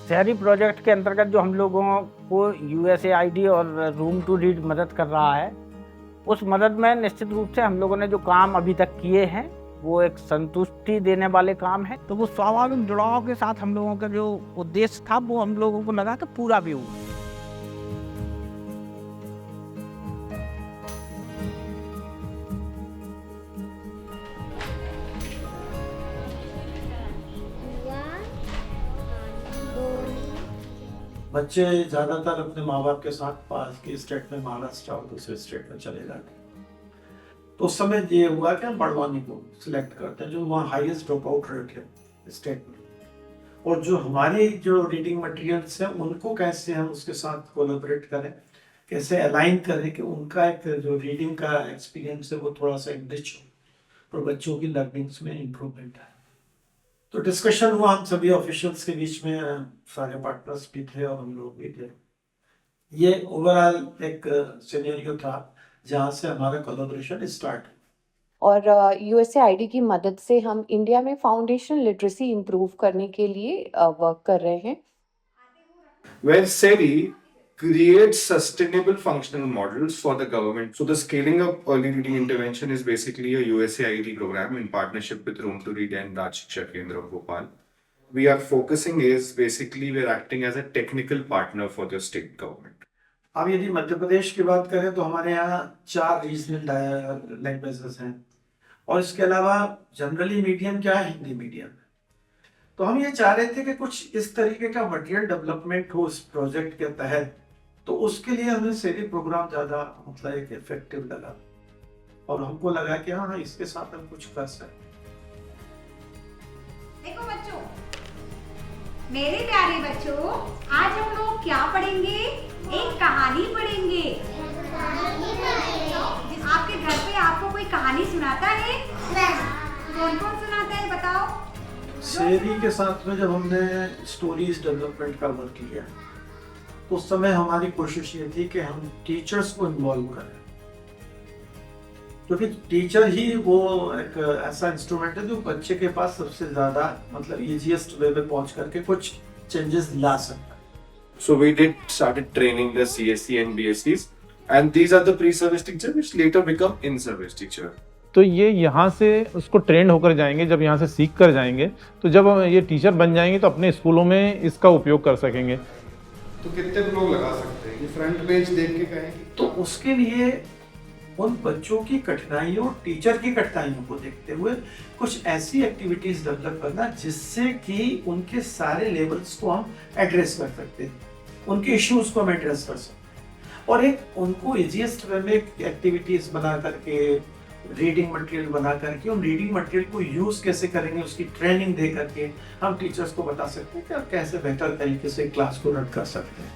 शहरी प्रोजेक्ट के अंतर्गत जो हम लोगों को USAID और रूम टू रीड मदद कर रहा है, उस मदद में निश्चित रूप से हम लोगों ने जो काम अभी तक किए हैं वो एक संतुष्टि देने वाले काम है। तो वो स्वाभाविक जुड़ाव के साथ हम लोगों का जो उद्देश्य था वो हम लोगों को लगा कि पूरा भी हुआ। बच्चे ज़्यादातर अपने माँ बाप के साथ पास के स्टेट में महाराष्ट्र और दूसरे स्टेट में चले जाते हैं। तो उस समय ये हुआ कि हम बड़वानी को सिलेक्ट करते हैं जो वहाँ हाईएस्ट ड्रॉप आउट रेट है स्टेट में, और जो हमारी जो रीडिंग मटेरियल्स हैं उनको कैसे हम उसके साथ कोलैबोरेट करें, कैसे अलाइन करें कि उनका एक जो रीडिंग का एक्सपीरियंस है वो थोड़ा सा एनरिच हो और बच्चों की लर्निंग्स में इम्प्रूवमेंट है। तो डिस्कशन हुआ हम सभी ऑफिशियल्स के बीच में, सारे पार्टनर्स भी थे और हम लोग भी थे। ये ओवरऑल एक सिनेरियो था जहाँ से हमारा कोलैबोरेशन स्टार्ट। और USAID की मदद से हम इंडिया में फाउंडेशन लिटरेसी इम्प्रूव करने के लिए वर्क कर रहे हैं। Where SERI creates sustainable functional models for the government. So the scaling up early reading intervention is basically a USAID program in partnership with Room to Read and Raj Shiksha Kendra Bhopal. We are focusing is basically we're acting as a technical partner for the state government. अब यदि मध्य प्रदेश की बात करें तो हमारे यहाँ 4 regional languages हैं और इसके अलावा जनरली मीडियम क्या है, हिंदी मीडियम। तो हम ये चाह रहे थे कि कुछ इस तरीके का मटेरियल डेवलपमेंट हो इस प्रोजेक्ट के तहत, तो उसके लिए हमें सेरी प्रोग्राम ज़्यादा मतलब एक इफेक्टिव लगा और हमको लगा कि हाँ इसके साथ हम कुछ कर सकते। देखो बच्चों, मेरे प्यारे बच्चों, आज हम लोग क्या पढ़ेंगे? एक कहानी पढ़ेंगे। आपके घर पे आपको कोई कहानी सुनाता है? कौन कौन सुनाता है बताओ? सेरी के साथ में जब हमने स्टोरीज डेवलपमेंट का वर्क किया तो उस समय हमारी कोशिश ये थी कि हम टीचर्स को इन्वॉल्व करें, क्योंकि टीचर ही वो एक ऐसा इंस्ट्रूमेंट है जो बच्चे के पास सबसे ज़्यादा मतलब ईजीएस्ट वे में पहुंच करके कुछ चेंजेस ला सकता है। So we started training the CSC and BScs, and these are the pre-service teachers which later become in-service teacher. तो ये यहाँ से उसको ट्रेंड होकर जाएंगे, जब यहाँ से सीख कर जाएंगे तो जब ये टीचर बन जाएंगे तो अपने स्कूलों में इसका उपयोग कर सकेंगे। तो कितने लोग लगा सकते हैं? ये फ्रंट पेज देख के कहें तो उसके लिए उन बच्चों की कठिनाइयों, टीचर की कठिनाइयों को देखते हुए कुछ ऐसी एक्टिविटीज डेवलप करना जिससे कि उनके सारे लेवल्स को हम एड्रेस कर सकते हैं, उनके इश्यूज को हम एड्रेस कर सकते हैं और एक उनको इजीएस्ट वे में एक्टिविटीज बना करके, रीडिंग मटेरियल बना करके, उन रीडिंग मटेरियल को यूज कैसे करेंगे उसकी ट्रेनिंग दे करके हम टीचर्स को बता सकते हैं कि आप कैसे बेहतर तरीके से क्लास को रन कर सकते हैं।